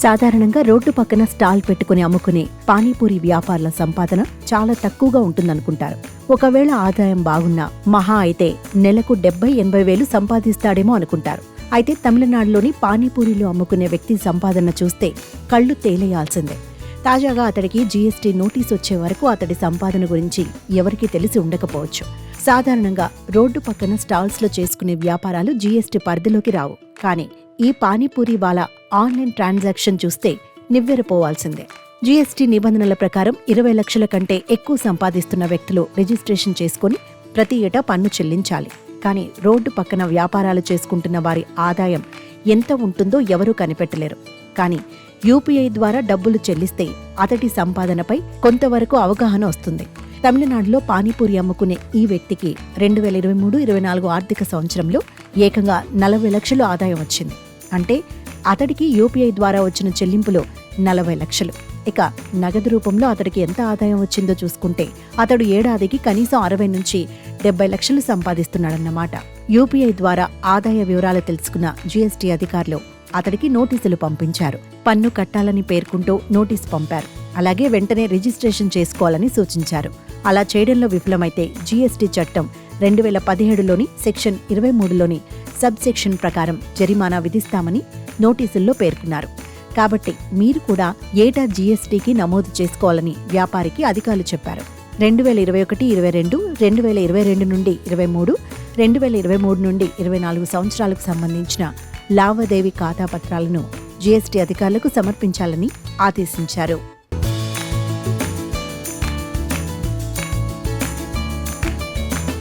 సాధారణంగా రోడ్డు పక్కన స్టాల్ పెట్టుకుని అమ్ముకునే పానీపూరి వ్యాపారుల సంపాదన చాలా తక్కువగా ఉంటుందనుకుంటారు. ఒకవేళ ఆదాయం బాగున్నా మహా అయితే నెలకు 70-80 వేలు సంపాదిస్తాడేమో అనుకుంటారు. అయితే తమిళనాడులోని పానీపూరీలు అమ్ముకునే వ్యక్తి సంపాదన చూస్తే కళ్ళు తేలేయాల్సిందే. తాజాగా అతడికి జీఎస్టీ నోటీస్ వచ్చే వరకు అతడి సంపాదన గురించి ఎవరికీ తెలిసి ఉండకపోవచ్చు. సాధారణంగా రోడ్డు పక్కన స్టాల్స్లో చేసుకునే వ్యాపారాలు జీఎస్టీ పరిధిలోకి రావు. కానీ ఈ పానీపూరి వాలా ఆన్లైన్ ట్రాన్సాక్షన్ చూస్తే నివ్వెరపోవాల్సిందే. జీఎస్టీ నిబంధనల ప్రకారం 20 లక్షల కంటే ఎక్కువ సంపాదిస్తున్న వ్యక్తులు రిజిస్ట్రేషన్ చేసుకుని ప్రతి ఏటా పన్ను చెల్లించాలి. కానీ రోడ్డు పక్కన వ్యాపారాలు చేసుకుంటున్న వారి ఆదాయం ఎంత ఉంటుందో ఎవరూ కనిపెట్టలేరు. కానీ యూపీఐ ద్వారా డబ్బులు చెల్లిస్తే అతడి సంపాదనపై కొంతవరకు అవగాహన వస్తుంది. తమిళనాడులో పానీపూరి అమ్ముకునే ఈ వ్యక్తికి 2023-24 ఆర్థిక సంవత్సరంలో ఏకంగా 40 లక్షలు ఆదాయం వచ్చింది. అంటే అతడికి యూపీఐ ద్వారా వచ్చిన చెల్లింపులు 40 లక్షలు. ఇక నగదు రూపంలో అతడికి ఎంత ఆదాయం వచ్చిందో చూసుకుంటే అతడు ఏడాదికి కనీసం 60-70 లక్షలు సంపాదిస్తున్నాడన్నమాట. యూపీఐ ద్వారా ఆదాయ వివరాలు తెలుసుకున్న జీఎస్టీ అధికారులు అతడికి నోటీసులు పంపించారు. పన్ను కట్టాలని పేర్కొంటూ నోటీసు పంపారు. అలాగే వెంటనే రిజిస్ట్రేషన్ చేసుకోవాలని సూచించారు. అలా చేయడంలో విఫలమైతే జీఎస్టీ చట్టం 2017లోని సెక్షన్ 23లోని సబ్ సెక్షన్ ప్రకారం జరిమానా విధిస్తామని నోటీసుల్లో పేర్కొన్నారు. కాబట్టి మీరు కూడా ఏటా జీఎస్టీకి నమోదు చేసుకోవాలని వ్యాపారికి అధికారులు చెప్పారు. 2021-22, 2022 నుండి 23, 2023 నుండి 24 సంవత్సరాలకు సంబంధించిన లావాదేవీ ఖాతా పత్రాలను జీఎస్టీ అధికారులకు సమర్పించాలని ఆదేశించారు.